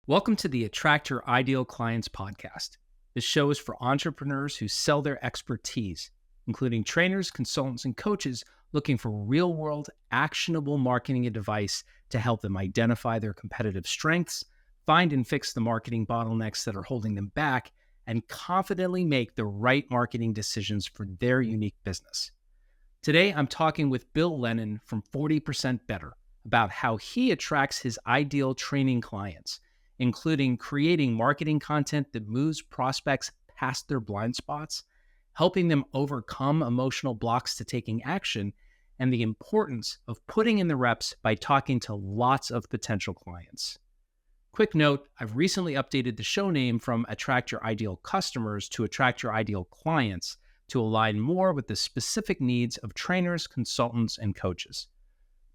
Welcome to the Attract Your Ideal Clients podcast. This show is for entrepreneurs who sell their expertise, including trainers, consultants, and coaches looking for real-world, actionable marketing advice to help them identify their competitive strengths, find and fix the marketing bottlenecks that are holding them back, and confidently make the right marketing decisions for their unique business. Today, I'm talking with Bill Lennan from 40% Better about how he attracts his ideal training clients, including creating marketing content that moves prospects past their blind spots, helping them overcome emotional blocks to taking action, and the importance of putting in the reps by talking to lots of potential clients. Quick note, I've recently updated the show name from Attract Your Ideal Customers to Attract Your Ideal Clients to align more with the specific needs of trainers, consultants, and coaches.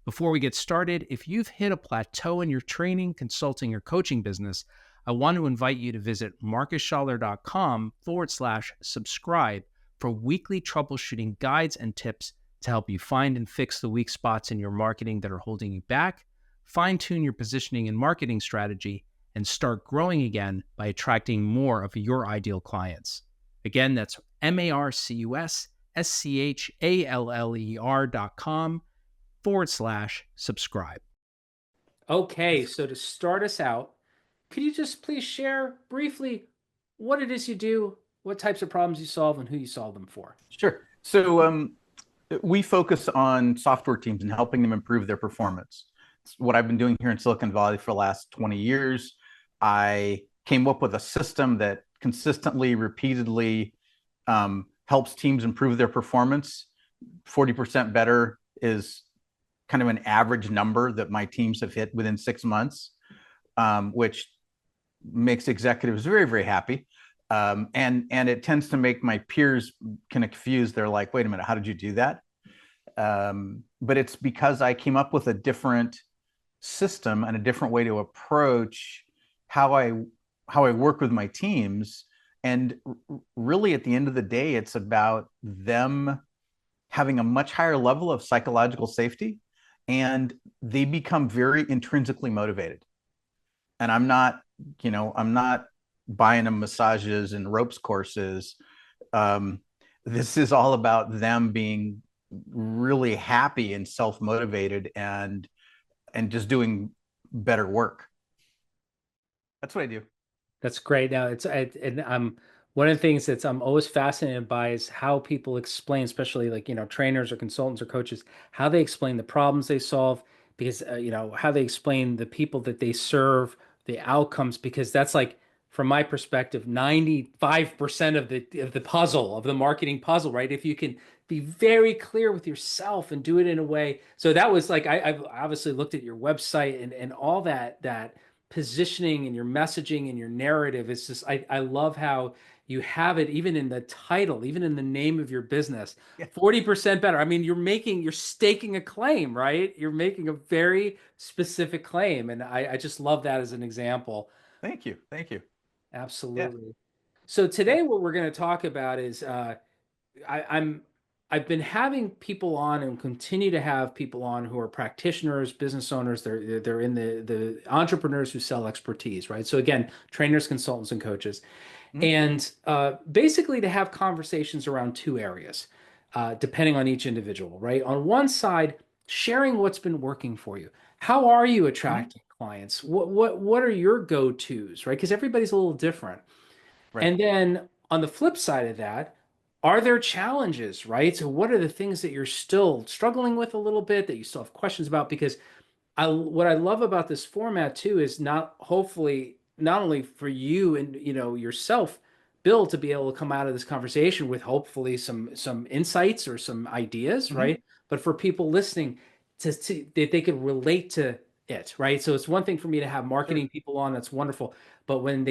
Before we get started, if you've hit a plateau in your training, consulting, or coaching business, I want to invite you to visit marcusschaller.com/subscribe for weekly troubleshooting guides and tips to help you find and fix the weak spots in your marketing that are holding you back, fine-tune your positioning and marketing strategy, and start growing again by attracting more of your ideal clients. Again, that's marcusschaller.com/subscribe. Okay, so to start us out, could you just please share briefly what it is you do, what types of problems you solve, and who you solve them for? Sure. So we focus on software teams and helping them improve their performance. It's what I've been doing here in Silicon Valley for the last 20 years. I came up with a system that consistently, repeatedly helps teams improve their performance. 40% better is kind of an average number that my teams have hit within 6 months, which makes executives very, very happy. And it tends to make my peers kind of confused. They're like, wait a minute, how did you do that? But it's because I came up with a different system and a different way to approach how I work with my teams. And really, at the end of the day, it's about them having a much higher level of psychological safety, and they become very intrinsically motivated. And I'm not buying them massages and ropes courses. This is all about them being really happy and self-motivated and just doing better work. That's what I do. That's great. Now, one of the things that I'm always fascinated by is how people explain, especially trainers or consultants or coaches, how they explain the problems they solve, because how they explain the people that they serve, the outcomes, because that's from my perspective, 95% of the puzzle, of the marketing puzzle, right? If you can be very clear with yourself and do it in a way. So that was I've obviously looked at your website and all that positioning and your messaging and your narrative. It's just, I love how you have it even in the title, even in the name of your business. Yeah. 40% better. I mean, you're staking a claim, right? You're making a very specific claim. And I just love that as an example. Thank you. Thank you. Absolutely. Yeah. So today what we're going to talk about is I've been having people on and continue to have people on who are practitioners, business owners. They're in the entrepreneurs who sell expertise, right? So again, trainers, consultants, and coaches. And basically to have conversations around two areas, depending on each individual, right? On one side, sharing what's been working for you. How are you attracting clients? What are your go-tos, right? Because everybody's a little different. Right. And then on the flip side of that, are there challenges, right? So what are the things that you're still struggling with a little bit, that you still have questions about? Because what I love about this format too is not only for you and yourself, Bill, to be able to come out of this conversation with hopefully some insights or some ideas, right? But for people listening to that they could relate to it, right? So it's one thing for me to have marketing people on, that's wonderful. But when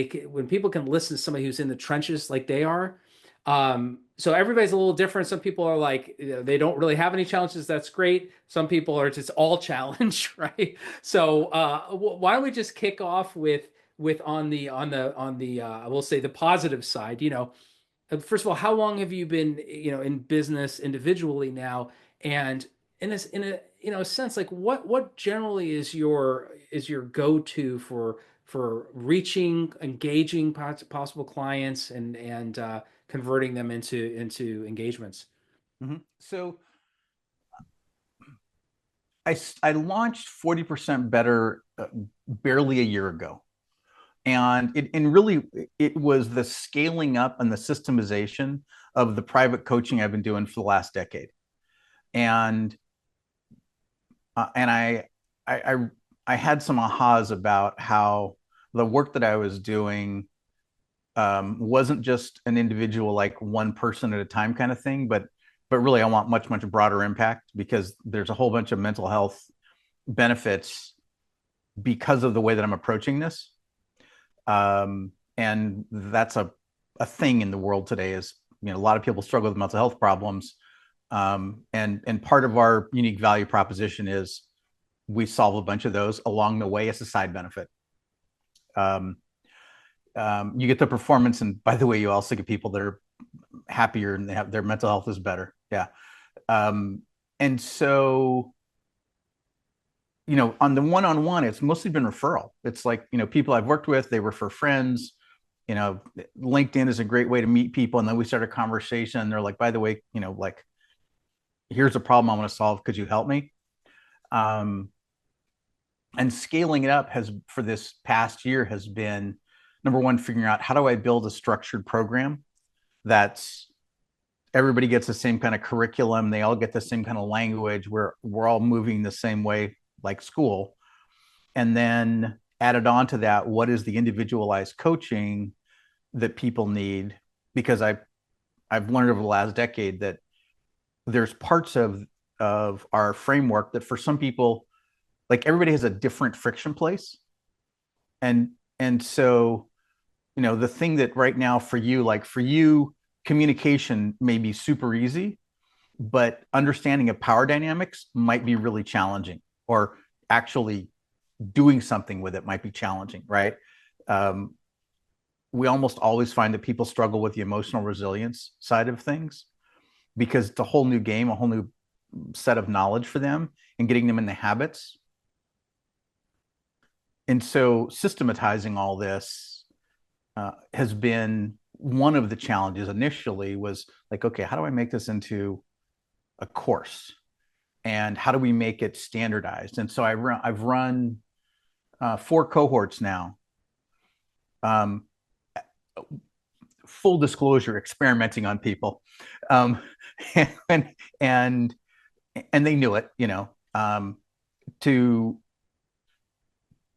people can listen to somebody who's in the trenches like they are, so everybody's a little different. Some people are like, they don't really have any challenges. That's great. Some people are just all challenge, right? So why don't we just kick off with on the I will say the positive side. First of all, how long have you been in business individually now? And in a sense, like what generally is your go-to for for reaching, engaging possible clients and converting them into engagements? So I launched 40% Better barely a year ago. And really, it was the scaling up and the systemization of the private coaching I've been doing for the last decade. And and I I had some ahas about how the work that I was doing wasn't just an individual, like one person at a time kind of thing, but really I want much broader impact, because there's a whole bunch of mental health benefits because of the way that I'm approaching this. And that's a thing in the world today. Is, a lot of people struggle with mental health problems, and part of our unique value proposition is we solve a bunch of those along the way as a side benefit. Um, you get the performance, and by the way, you also get people that are happier and they have their mental health is better. Yeah. And so, on the one-on-one, it's mostly been referral. It's like, people I've worked with, they refer friends. LinkedIn is a great way to meet people. And then we start a conversation and they're like, by the way, like, here's a problem I want to solve. Could you help me? And scaling it up for this past year has been, number one, figuring out how do I build a structured program that's everybody gets the same kind of curriculum. They all get the same kind of language. We're all moving the same way, like school. And then added on to that, what is the individualized coaching that people need? Because I've learned over the last decade that there's parts of our framework that for some people, like, everybody has a different friction place. And so, the thing that right now for you, communication may be super easy, but understanding of power dynamics might be really challenging, or actually doing something with it might be challenging, right? We almost always find that people struggle with the emotional resilience side of things, because it's a whole new game, a whole new set of knowledge for them, and getting them in the habits. And so systematizing all this has been one of the challenges. Initially was like, okay, how do I make this into a course? And how do we make it standardized? And so I've run 4 cohorts now. Full disclosure, experimenting on people. and, and, and they knew it,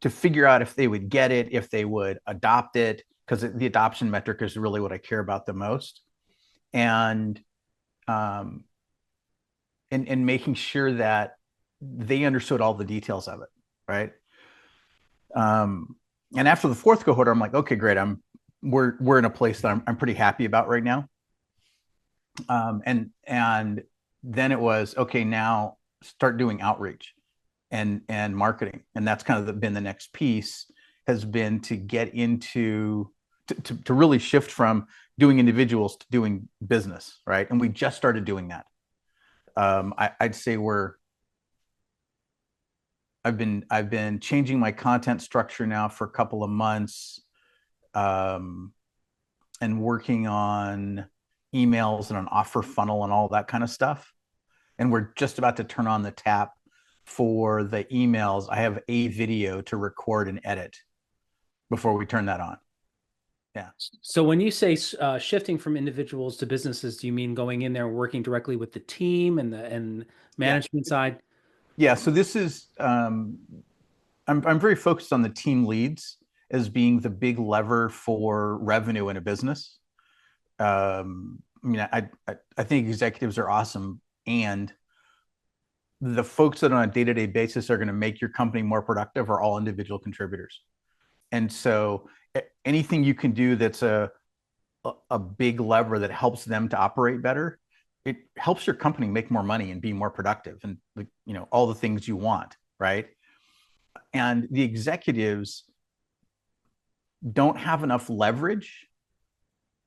to figure out if they would get it, if they would adopt it, because the adoption metric is really what I care about the most. And making sure that they understood all the details of it, right? And after the 4th cohort, I'm like, okay, great. We're in a place that I'm pretty happy about right now. And then it was, okay, now start doing outreach and marketing. And that's kind of been the next piece, has been to get into to really shift from doing individuals to doing business, right? And we just started doing that. I'd say I've been changing my content structure now for a couple of months, and working on emails and an offer funnel and all that kind of stuff. And we're just about to turn on the tap for the emails. I have a video to record and edit before we turn that on. Yeah. So when you say shifting from individuals to businesses, do you mean going in there and working directly with the team and the Yeah. management side? Yeah. So this is I'm very focused on the team leads as being the big lever for revenue in a business. I mean, I think executives are awesome, and the folks that on a day-to-day basis are going to make your company more productive are all individual contributors. And so anything you can do that's a big lever that helps them to operate better, it helps your company make more money and be more productive, and all the things you want, right? And the executives don't have enough leverage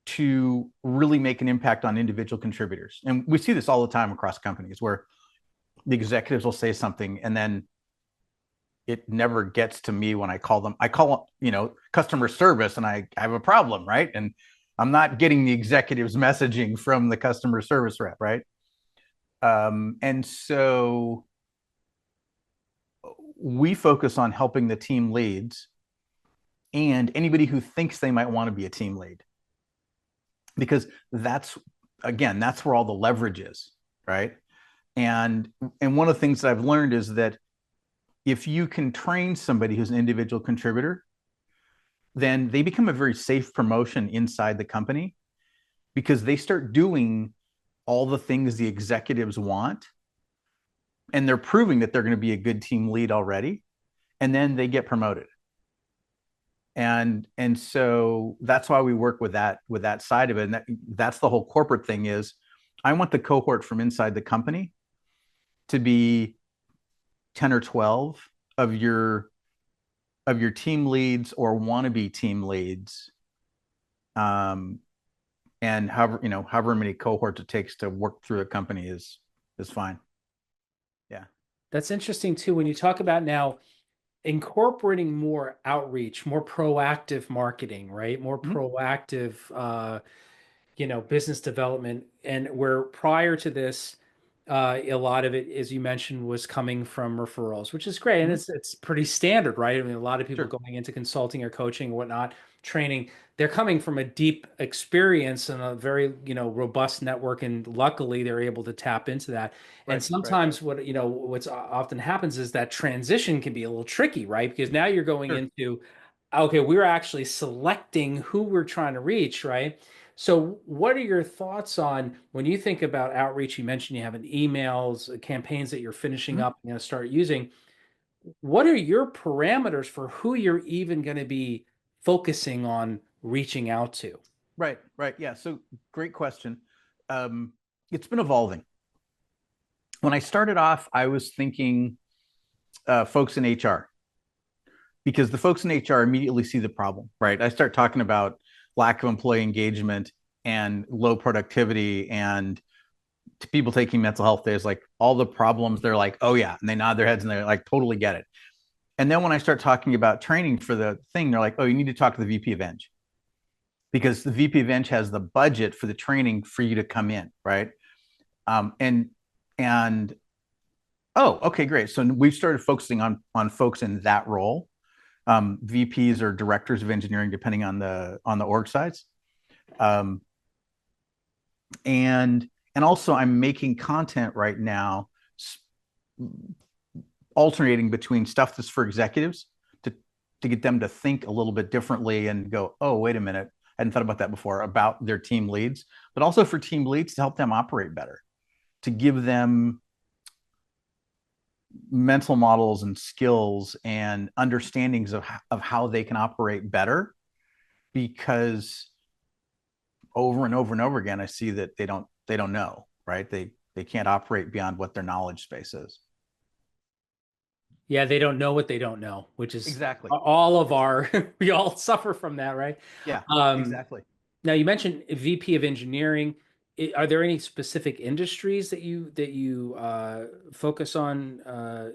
to really make an impact on individual contributors. And we see this all the time across companies, where the executives will say something, and then it never gets to me when I call them. I call, customer service and I have a problem, right? And I'm not getting the executive's messaging from the customer service rep, right? And so we focus on helping the team leads and anybody who thinks they might want to be a team lead, because that's where all the leverage is, right? And one of the things that I've learned is that if you can train somebody who's an individual contributor, then they become a very safe promotion inside the company because they start doing all the things the executives want, and they're proving that they're going to be a good team lead already, and then they get promoted. And so that's why we work with that side of it. And that's the whole corporate thing is I want the cohort from inside the company to be 10 or 12 of your team leads or wannabe team leads. And however many cohorts it takes to work through a company is fine. Yeah. That's interesting too. When you talk about now incorporating more outreach, more proactive marketing, right? More Mm-hmm. proactive, business development. And where prior to this, a lot of it, as you mentioned, was coming from referrals, which is great. And Mm-hmm. it's pretty standard, right? I mean, a lot of people Sure. going into consulting or coaching or whatnot, training, they're coming from a deep experience and a very, robust network. And luckily they're able to tap into that. And Right. Right. sometimes what's often happens is that transition can be a little tricky, right? Because now you're going Sure. into, okay, we're actually selecting who we're trying to reach, right? So, what are your thoughts on when you think about outreach? You mentioned you have an emails, campaigns that you're finishing Mm-hmm. up and going to start using. What are your parameters for who you're even going to be focusing on reaching out to? Right. Right. Yeah. So great question. Um, it's been evolving. When I started off, I was thinking folks in HR, because the folks in HR immediately see the problem, right? I start talking about lack of employee engagement and low productivity and people taking mental health days, like all the problems, they're like, oh yeah. And they nod their heads and they're like, totally get it. And then when I start talking about training for the thing, they're like, oh, you need to talk to the VP of Eng, because the VP of Eng has the budget for the training for you to come in, right? And and oh, okay, great. So we've started focusing on folks in that role, VPs or directors of engineering, depending on the org size. Um, and also, I'm making content right now, alternating between stuff that's for executives to get them to think a little bit differently and go, oh, wait a minute, I hadn't thought about that before, about their team leads, but also for team leads to help them operate better, to give them mental models and skills and understandings of how they can operate better, because over and over and over again I see that they don't know, right? They can't operate beyond what their knowledge space is. Yeah, they don't know what they don't know, which is Exactly. all of our, we all suffer from that, right? Yeah, Um, exactly. Now you mentioned VP of engineering. Are there any specific industries that you focus on,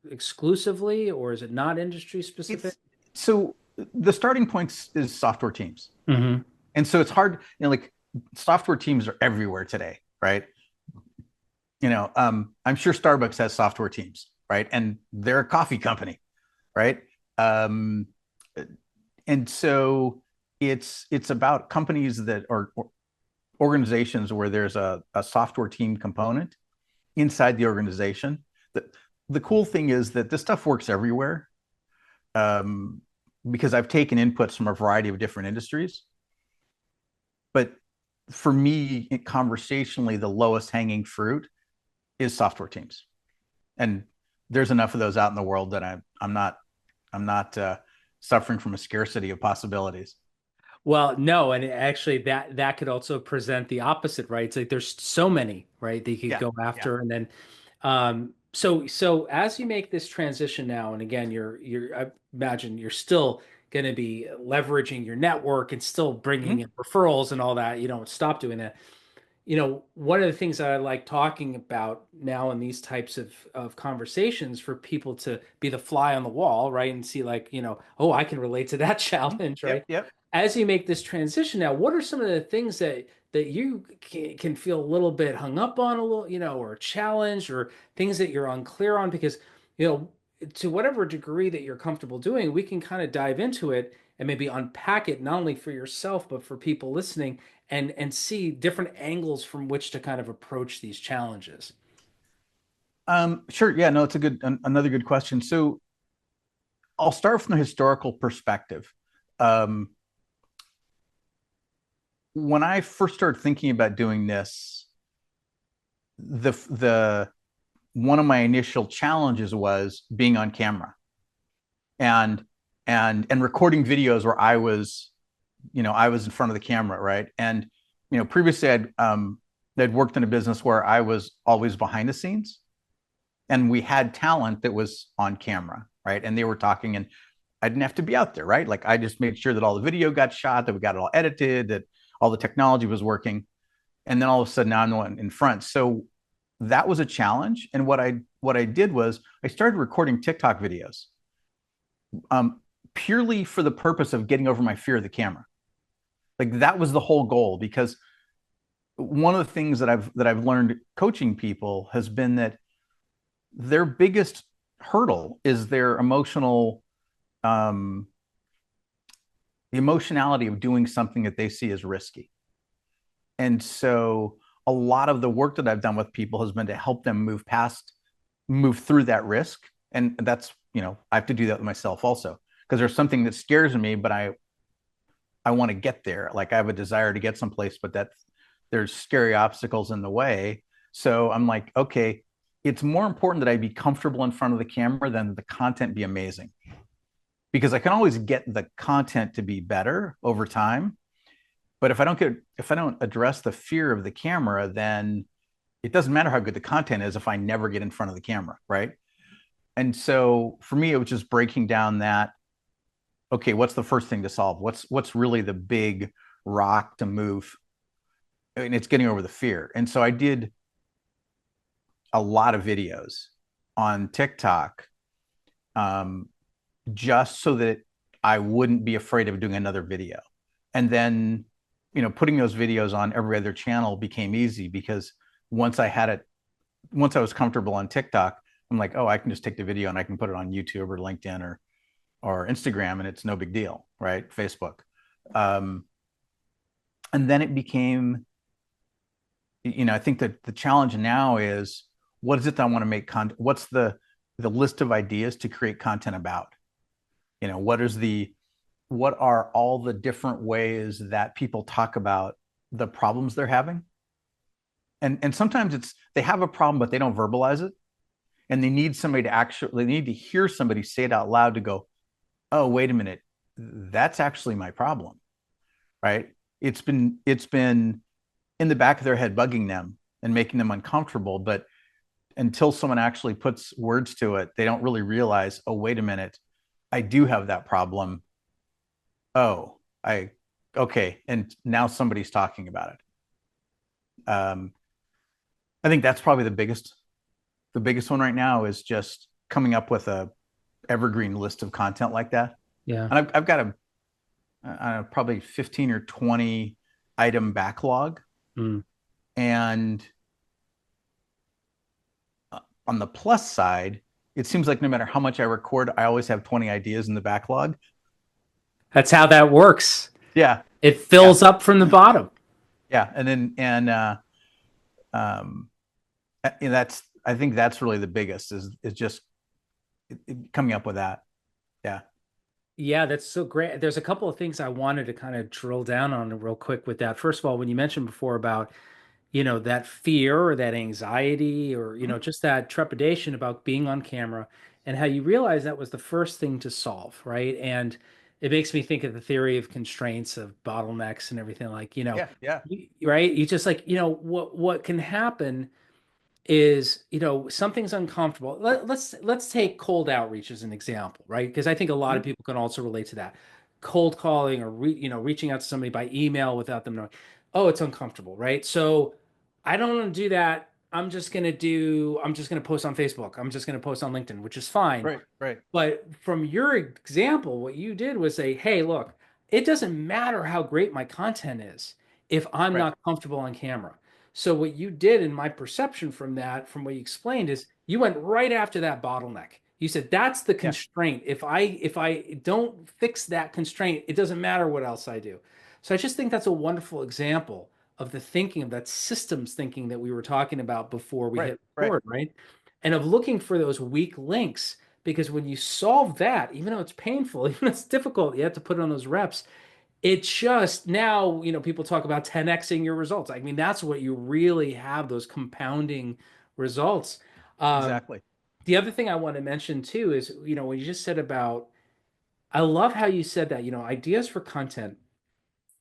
exclusively, or is it not industry specific? It's so the starting point is software teams. Hmm. And so it's hard, like software teams are everywhere today, right? I'm sure Starbucks has software teams, right? And they're a coffee company, right? Um, and so it's about companies that are or organizations where there's a software team component inside the organization. The cool thing is that this stuff works everywhere, um, because I've taken inputs from a variety of different industries. But for me, conversationally, the lowest hanging fruit is software teams, and there's enough of those out in the world that I'm not suffering from a scarcity of possibilities. Well, no, and actually that could also present the opposite, right? It's like there's so many, right? They could Yeah, go yeah. after, and then so as you make this transition now, and again, I imagine you're still going to be leveraging your network and still bringing Mhm. in referrals and all that. You don't stop doing that. one of the things that I like talking about now in these types of conversations for people to be the fly on the wall, right? And see like, oh, I can relate to that challenge, right? Yep, yep. As you make this transition now, what are some of the things that you can feel a little bit hung up on a little, or challenged or things that you're unclear on? Because, you know, to whatever degree that you're comfortable doing, we can kind of dive into it and maybe unpack it not only for yourself, but for people listening and see different angles from which to kind of approach these challenges. Sure. Yeah, no, it's another good question. So I'll start from the historical perspective. Um, when I first started thinking about doing this, the one of my initial challenges was being on camera and and recording videos where I was in front of the camera, right? And previously I'd worked in a business where I was always behind the scenes, and we had talent that was on camera, right? And they were talking, and I didn't have to be out there, right? Like I just made sure that all the video got shot, that we got it all edited, that all the technology was working, and then all of a sudden now I'm the one in front. So that was a challenge. And what I did was I started recording TikTok videos, um, purely for the purpose of getting over my fear of the camera. Like that was the whole goal, because one of the things that I've learned coaching people has been that their biggest hurdle is their um, the emotionality of doing something that they see as risky. And so a lot of the work that I've done with people has been to help them move through that risk. And that's, I have to do that with myself also, because there's something that scares me, but I want to get there. Like I have a desire to get someplace, but there's scary obstacles in the way. So I'm like, okay, it's more important that I be comfortable in front of the camera than the content be amazing, because I can always get the content to be better over time. But if I don't address the fear of the camera, then it doesn't matter how good the content is if I never get in front of the camera, right? And so for me, it was just breaking down that, okay, what's the first thing to solve? What's really the big rock to move? And it's getting over the fear. And so I did a lot of videos on TikTok, um, just so that I wouldn't be afraid of doing another video. And then, putting those videos on every other channel became easy, because once I had it, once I was comfortable on TikTok, I'm like, oh, I can just take the video and I can put it on YouTube or LinkedIn or Instagram, and it's no big deal, right? Facebook. Um, and then it became, I think that the challenge now is, what is it that I want to make content? What's the list of ideas to create content about? What are all the different ways that people talk about the problems they're having? And sometimes they have a problem, but they don't verbalize it. And they need to hear somebody say it out loud to go, oh, wait a minute, that's actually my problem, right? It's been in the back of their head bugging them and making them uncomfortable, but until someone actually puts words to it, they don't really realize, oh, wait a minute, I do have that problem. Oh, okay. And now somebody's talking about it. I think that's probably the biggest one right now, is just coming up with a evergreen list of content like that. Yeah. And I've got probably 15 or 20 item backlog. Mm. And on the plus side, it seems like no matter how much I record, I always have 20 ideas in the backlog. That's how that works. Yeah. It Yeah. fills up from the bottom. Yeah. Um, and I think that's really the biggest, is just coming up with that. Yeah. Yeah, that's so great. There's a couple of things I wanted to kind of drill down on real quick with that. First of all, when you mentioned before about, that fear or that anxiety or, Mhm. just that trepidation about being on camera and how you realize that was the first thing to solve, right? And it makes me think of the theory of constraints, of bottlenecks and everything like, Yeah. Yeah. right? You just like, what can happen is something's uncomfortable. Let's take cold outreach as an example, right? Because I think a lot of Mhm. people can also relate to that. Cold calling or reaching out to somebody by email without them knowing. Oh, it's uncomfortable, right? So I don't want to do that. I'm just going to post on Facebook. I'm just going to post on LinkedIn, which is fine. Right, right, But from your example, what you did was say, hey, look, it doesn't matter how great my content is if I'm right. not comfortable on camera. So what you did in my perception from that, from what you explained, is you went right after that bottleneck. You said that's the Yeah. constraint. If I don't fix that constraint, it doesn't matter what else I do. So I just think that's a wonderful example of the thinking of that systems thinking that we were talking about before we Right, hit right. record, right? And of looking for those weak links because when you solve that, even though it's painful, even though it's difficult, you have to put on those reps. It just now, people talk about 10xing your results. I mean, that's what you really have those compounding results. Um, Exactly. the other thing I want to mention too is, when you just said about, I love how you said that, ideas for content.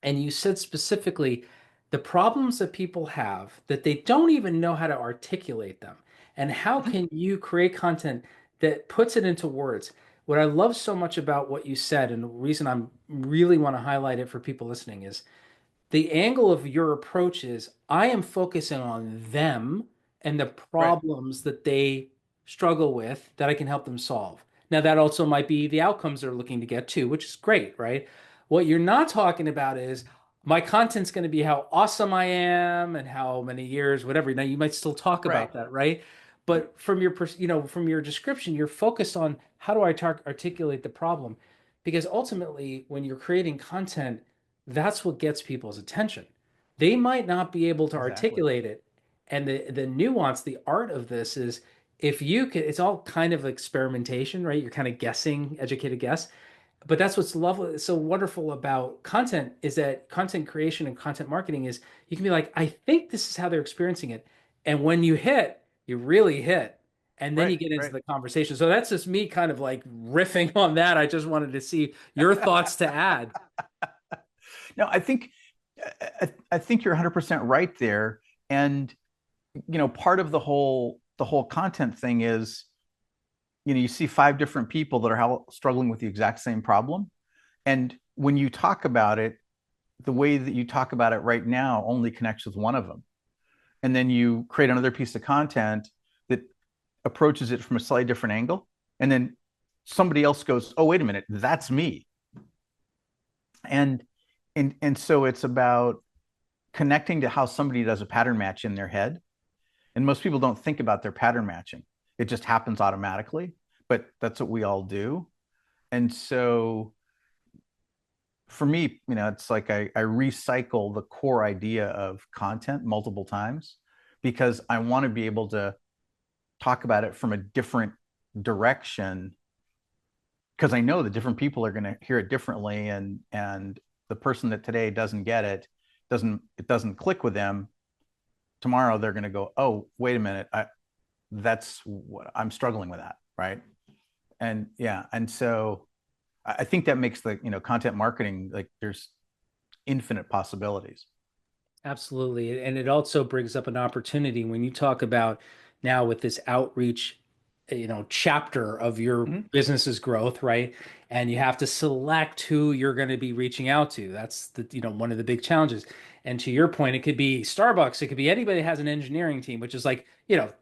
And you said specifically the problems that people have that they don't even know how to articulate them. And how Mhm. can you create content that puts it into words? What I love so much about what you said, and the reason I'm really want to highlight it for people listening is the angle of your approach is I am focusing on them and the Right, problems that they struggle with that I can help them solve. Now, that also might be the outcomes they're looking to get to, which is great, right? What you're not talking about is my content's going to be how awesome I am and how many years, whatever. Now, you might still talk right. about that, right? But from your, from your description, you're focused on how do I articulate the problem? Because ultimately, when you're creating content, that's what gets people's attention. They might not be able to Exactly. articulate it. And the nuance, the art of this is if you can, it's all kind of experimentation, right? You're kind of guessing, educated guess. But that's what's lovely, so wonderful about content is that content creation and content marketing is you can be like, I think this is how they're experiencing it. And when you hit, you really hit. And then Right, you get into right. the conversation. So that's just me kind of like riffing on that. I just wanted to see your thoughts to add. No, I think you're 100% right there. And part of the whole content thing is, you see five different people that are struggling with the exact same problem. And when you talk about it, the way that you talk about it right now only connects with one of them. And then you create another piece of content that approaches it from a slightly different angle. And then somebody else goes, oh, wait a minute, that's me. And so it's about connecting to how somebody does a pattern match in their head. And most people don't think about their pattern matching. It just happens automatically, but that's what we all do. And so for me, it's like I recycle the core idea of content multiple times because I want to be able to talk about it from a different direction because I know that different people are going to hear it differently, and the person that today doesn't get it doesn't click with them. Tomorrow they're going to go, oh, wait a minute, that's what I'm struggling with, that, right? And yeah, and so I think that makes the content marketing, like, there's infinite possibilities. Absolutely. And it also brings up an opportunity when you talk about now with this outreach, chapter of your Mm-hmm. business's growth, right? And you have to select who you're going to be reaching out to. That's one of the big challenges. And to your point, it could be Starbucks, it could be anybody that has an engineering team, which is like,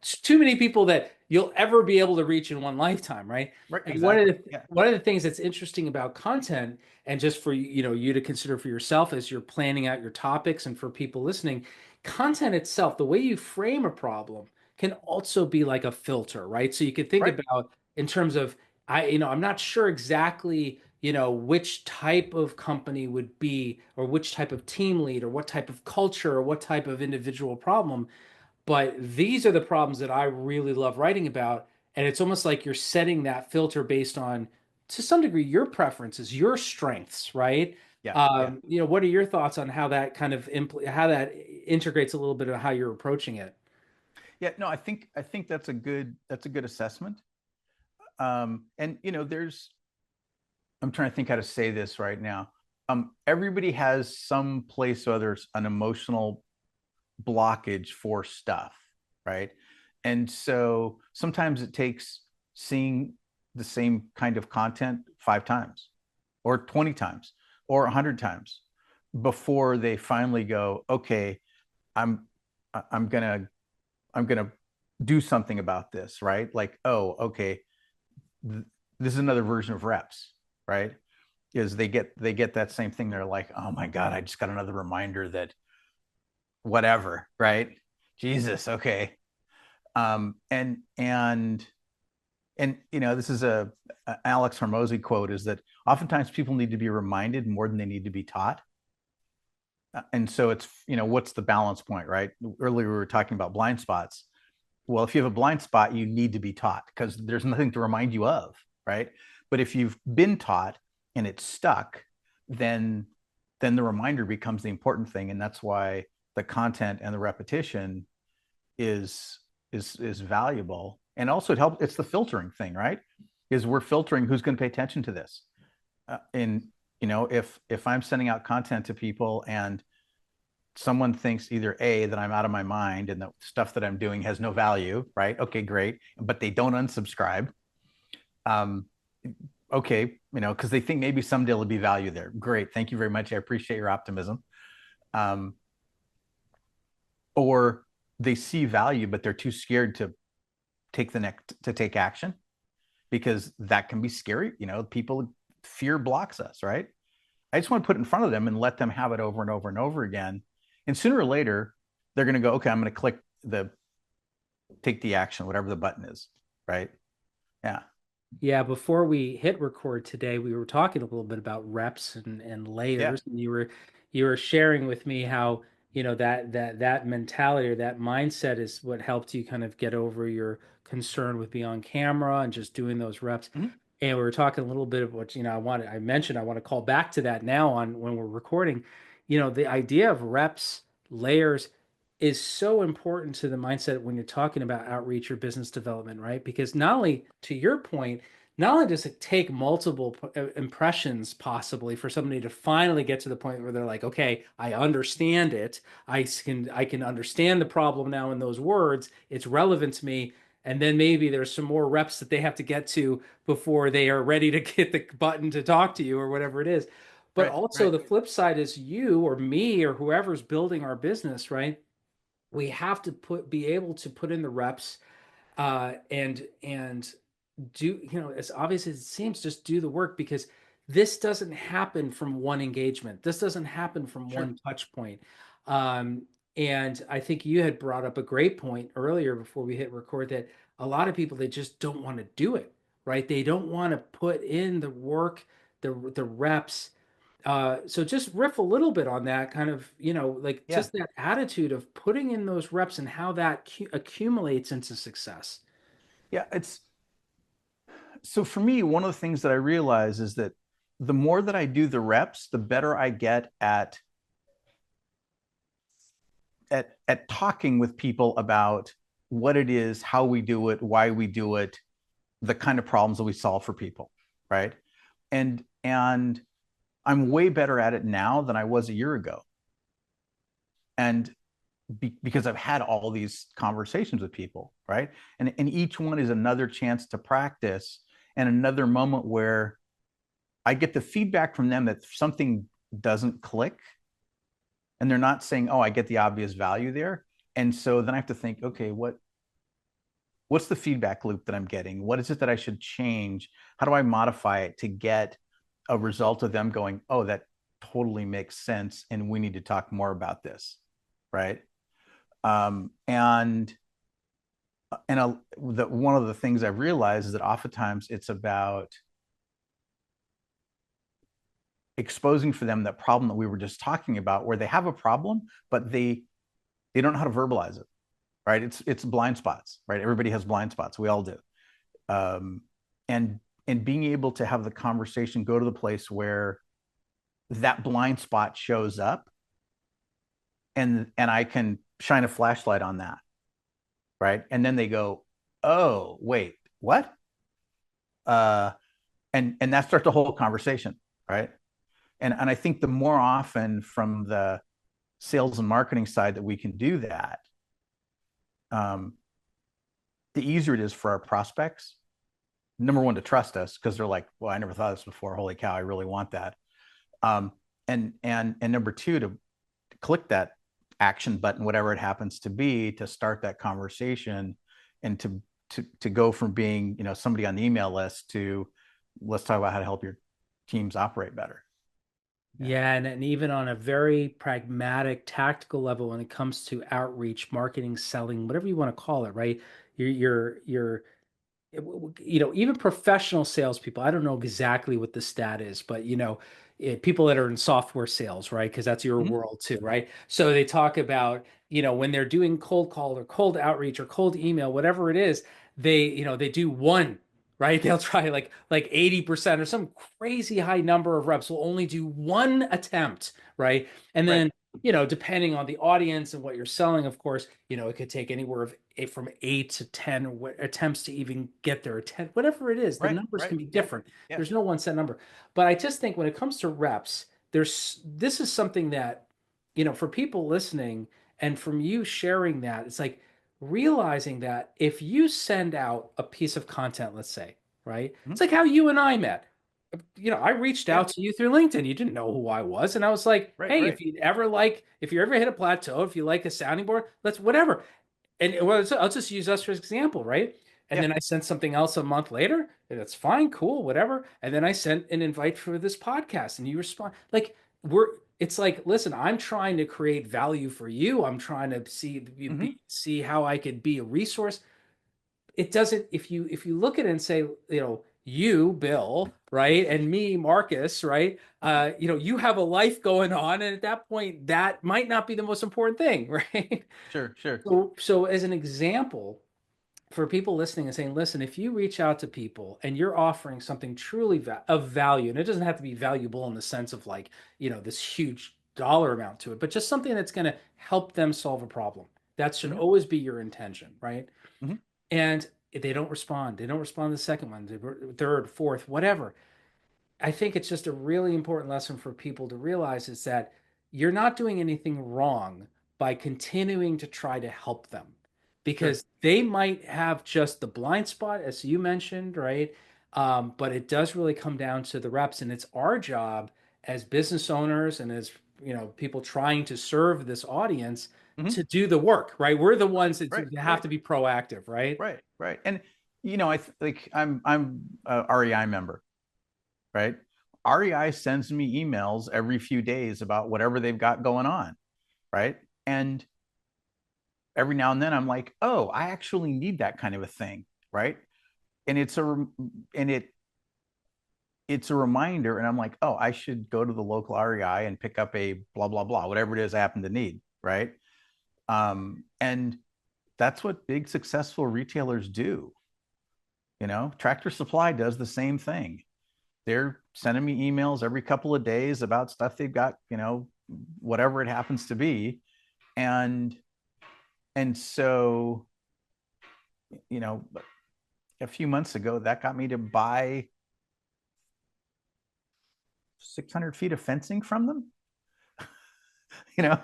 too many people that you'll ever be able to reach in one lifetime, right? Right, And one of exactly. the Yeah. one of the things that's interesting about content and just for you to consider for yourself as you're planning out your topics and for people listening, content itself, the way you frame a problem can also be like a filter, right? So you could think Right. about in terms of I'm not sure exactly which type of company would be or which type of team lead or what type of culture or what type of individual problem, but these are the problems that I really love writing about. And it's almost like you're setting that filter based on, to some degree, your preferences, your strengths, right? Yeah. Yeah. What are your thoughts on how that kind of how that integrates a little bit of how you're approaching it? Yeah. No, I think that's a good assessment. And there's I'm trying to think how to say this right now. Everybody has some place, whether it's an emotional blockage for stuff, right? And so sometimes it takes seeing the same kind of content 5 times or 20 times or 100 times before they finally go, okay, I'm I'm gonna I'm gonna do something about this, right? Like, oh, okay, this is another version of reps, right? Is they get that same thing. They're like, oh my God, I just got another reminder that whatever, right? Jesus, okay. And this is a Alex Hormozy quote, is that oftentimes people need to be reminded more than they need to be taught. And so it's, what's the balance point, right? Earlier we were talking about blind spots. Well, if you have a blind spot, you need to be taught because there's nothing to remind you of, right? But if you've been taught and it's stuck, then then the reminder becomes the important thing, and that's why the content and the repetition is valuable. And also it helps. It's the filtering thing, right? Is we're filtering who's going to pay attention to this. And if I'm sending out content to people and someone thinks either A, that I'm out of my mind and the stuff that I'm doing has no value, right? Okay, great. But they don't unsubscribe. Um, okay, because they think maybe someday there'll be value there. Great. Thank you very much. I appreciate your optimism. Um, or they see value, but they're too scared to take action because that can be scary. People, fear blocks us, right? I just want to put it in front of them and let them have it over and over and over again. And sooner or later, they're going to go, okay, I'm going to click take the action, whatever the button is. Right. Yeah. Yeah, before we hit record today, we were talking a little bit about reps and Yeah. layers, and you were sharing with me how, that mentality or that mindset is what helped you kind of get over your concern with being on camera and just doing those reps. Mm-hmm. And we were talking a little bit of what, I mentioned I want to call back to that now on when we're recording. The idea of reps, layers is so important to the mindset when you're talking about outreach or business development, right? Because not only, to your point, not only does it take multiple impressions possibly for somebody to finally get to the point where they're like, okay, I understand it. I can understand the problem now in those words. It's relevant to me. And then maybe there's some more reps that they have to get to before they are ready to hit the button to talk to you or whatever it is. But Right. also Right. the flip side is you or me or whoever's building our business, right? We have to be able to put in the reps and do, as obvious as it seems, just do the work, because this doesn't happen from one engagement. This doesn't happen from Sure. one touch point. Um, and I think you had brought up a great point earlier before we hit record, that a lot of people, they just don't want to do it, right? They don't want to put in the work, the reps. So just riff a little bit on that kind of, like Yeah. just that attitude of putting in those reps and how that accumulates into success. Yeah. It's so for me, one of the things that I realize is that the more that I do the reps, the better I get at talking with people about what it is, how we do it, why we do it, the kind of problems that we solve for people, right? And I'm way better at it now than I was a year ago. And because I've had all these conversations with people, right? And each one is another chance to practice and another moment where I get the feedback from them that something doesn't click, and they're not saying, "Oh, I get the obvious value there." And so then I have to think, okay, what's the feedback loop that I'm getting? What is it that I should change? How do I modify it to get a result of them going, "Oh, that totally makes sense, and we need to talk more about this," right? Um, and one of the things I've realized is that oftentimes it's about exposing for them that problem that we were just talking about, where they have a problem, but they don't know how to verbalize it, right? It's blind spots, right? Everybody has blind spots. We all do. Um, and and being able to have the conversation go to the place where that blind spot shows up, and I can shine a flashlight on that, right? And then they go, "Oh, wait, what?" Uh, and that starts the whole conversation, right? And I think the more often from the sales and marketing side that we can do that, um, the easier it is for our prospects. Number one, to trust us because they're like, "Well, I never thought of this before. Holy cow, I really want that." Um, and number two, to click that action button, whatever it happens to be, to start that conversation, and to go from being, somebody on the email list to, let's talk about how to help your teams operate better. Yeah. Yeah, and even on a very pragmatic, tactical level, when it comes to outreach, marketing, selling, whatever you want to call it, right? You're even professional salespeople, I don't know exactly what the stat is, but people that are in software sales, right? Because that's your Mm-hmm. world too, right? So they talk about, when they're doing cold call or cold outreach or cold email, whatever it is, they do one, right? They'll try like 80% or some crazy high number of reps will only do one attempt, right? And Right. then, depending on the audience and what you're selling, of course, it could take anywhere of from 8 to 10 attempts to even get their attempt, whatever it is. The Right. numbers Right. can be Yeah. different. Yeah. There's no one set number. But I just think when it comes to reps, this is something that, for people listening and from you sharing that, it's like realizing that if you send out a piece of content, let's say, right? Mm-hmm. It's like how you and I met. I reached Yeah. out to you through LinkedIn. You didn't know who I was. And I was like, Right. hey, Right. if you ever hit a plateau, if you like a sounding board, let's whatever. And well, I'll just use us for example, right? And Yeah. then I sent something else a month later, and it's fine, cool, whatever. And then I sent an invite for this podcast, and you respond. It's like, listen, I'm trying to create value for you. I'm trying to Mm-hmm. see how I could be a resource. It doesn't, if you look at it and say, you, Bill, right, and me, Marcus, right, you have a life going on, and at that point, that might not be the most important thing, right? Sure. Sure. So as an example, for people listening and saying, listen, if you reach out to people and you're offering something truly of value, and it doesn't have to be valuable in the sense of like, this huge dollar amount to it, but just something that's going to help them solve a problem. That should Mm-hmm. always be your intention, right? Mm-hmm. And they don't respond. They don't respond to the second one, the third, fourth, whatever. I think it's just a really important lesson for people to realize is that you're not doing anything wrong by continuing to try to help them Sure. because they might have just the blind spot, as you mentioned, right? But it does really come down to the reps, and it's our job as business owners and as people trying to serve this audience Mm-hmm. to do the work, right? We're the Right. ones that Right. have Right. to be proactive, right? Right. Right. And like I'm a REI member, right? REI sends me emails every few days about whatever they've got going on, right? And every now and then I'm like, oh, I actually need that kind of a thing, right? And and it's a reminder, and I'm like, oh, I should go to the local REI and pick up a blah blah blah, whatever it is I happen to need, right? And that's what big successful retailers do. Tractor Supply does the same thing. They're sending me emails every couple of days about stuff they've got, whatever it happens to be. And so, you know, a few months ago, that got me to buy 600 feet of fencing from them. you know,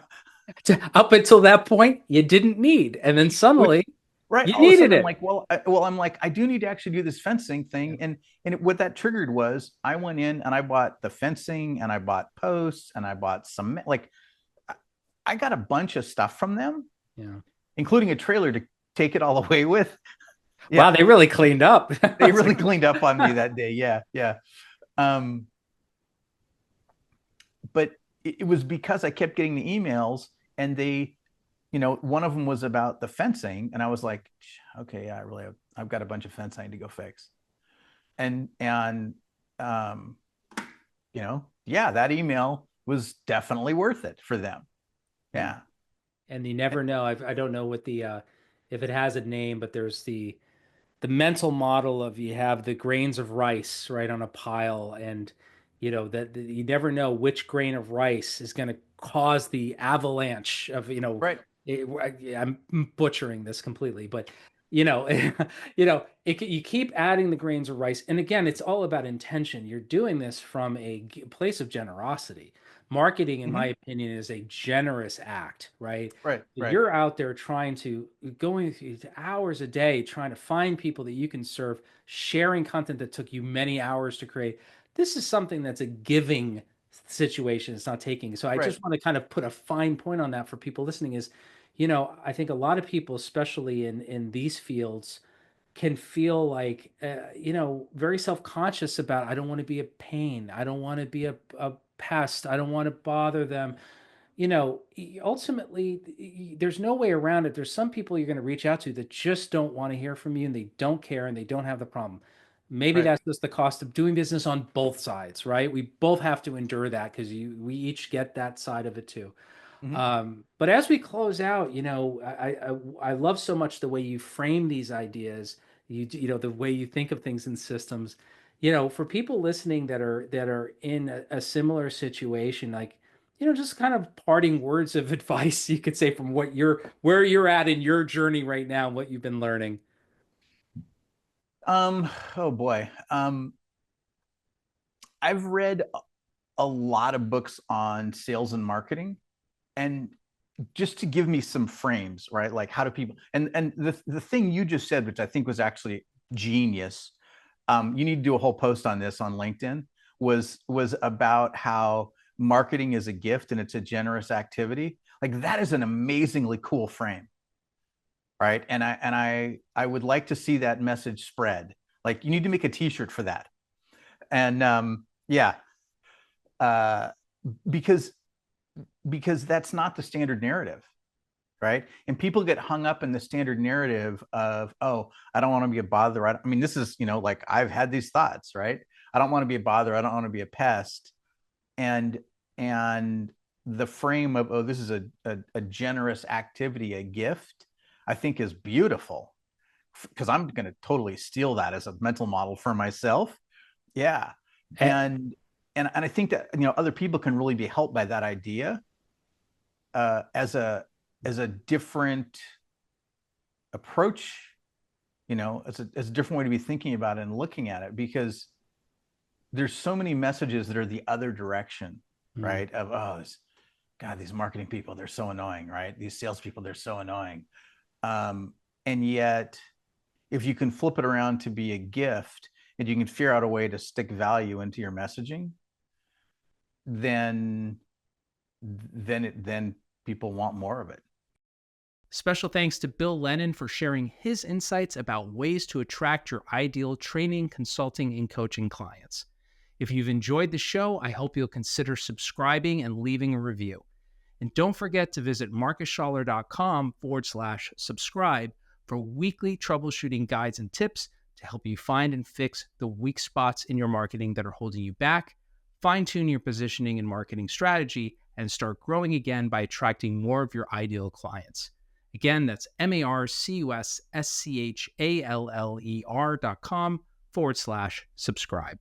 Up until that point, you didn't need, and then which suddenly right, you all of a needed sudden I'm it. like, I'm like, I do need to actually do this fencing Yeah. thing. What that triggered was I went in and I bought the fencing and I bought posts and I bought some, like, I got a bunch of stuff from them, Yeah. including a trailer to take it all away with. Wow, Yeah, they really cleaned up. they really cleaned up on me that day. Yeah, yeah. Um, but it was because I kept getting the emails, and one of them was about the fencing, and I was like, okay, yeah, I've got a bunch of fence I need to go fix. And um, yeah, that email was definitely worth it for them. Yeah. Yeah. And you never know. I don't know what the if it has a name, but there's the mental model of you have the grains of rice right on a pile, and that you never know which grain of rice is going to cause the avalanche of Right. I'm butchering this completely, but you keep adding the grains of rice, and again, it's all about intention. You're doing this from a place of generosity. Marketing, in my Mm-hmm. opinion, is a generous act, right? Right. Right. You're out there trying to going hours a day trying to find people that you can serve, sharing content that took you many hours to create. This is something that's a giving situation. It's not taking. So I Right. just want to kind of put a fine point on that for people listening is, I think a lot of people, especially in these fields, can feel like, very self-conscious about, I don't want to be a pain. I don't want to be a pest. I don't want to bother them. Ultimately, there's no way around it. There's some people you're going to reach out to that just don't want to hear from you and they don't care and they don't have the problem. Maybe Right. that's just the cost of doing business on both sides, right? We both have to endure that because we each get that side of it too. Mm-hmm. But as we close out, I love so much the way you frame these ideas. The way you think of things in systems. For people listening that are in a similar situation, like, just kind of parting words of advice you could say from where you're at in your journey right now, and what you've been learning. Oh boy. I've read a lot of books on sales and marketing, and just to give me some frames, right? Like how do people, and the thing you just said, which I think was actually genius, you need to do a whole post on this on LinkedIn, was about how marketing is a gift and it's a generous activity. Like that is an amazingly cool frame, right? And I would like to see that message spread. Like you need to make a T-shirt for that. And yeah, uh, because that's not the standard narrative, right? And people get hung up in the standard narrative of, oh, I don't want to be a bother. I mean, this is, like I've had these thoughts, right? I don't want to be a bother. I don't want to be a pest. And the frame of, oh, this is a generous activity, a gift, I think is beautiful, because I'm going to totally steal that as a mental model for myself. Yeah. Eh, And I think that, other people can really be helped by that idea, as a different approach, as a different way to be thinking about it and looking at it, because there's so many messages that are the other direction, mm. right? Of, oh, God, these marketing people, they're so annoying, right? These salespeople, they're so annoying. And yet, if you can flip it around to be a gift and you can figure out a way to stick value into your messaging, then then people want more of it. Special thanks to Bill Lennan for sharing his insights about ways to attract your ideal training, consulting, and coaching clients. If you've enjoyed the show, I hope you'll consider subscribing and leaving a review. And don't forget to visit marcusschaller.com/subscribe for weekly troubleshooting guides and tips to help you find and fix the weak spots in your marketing that are holding you back, fine-tune your positioning and marketing strategy, and start growing again by attracting more of your ideal clients. Again, that's marcusschaller.com/subscribe.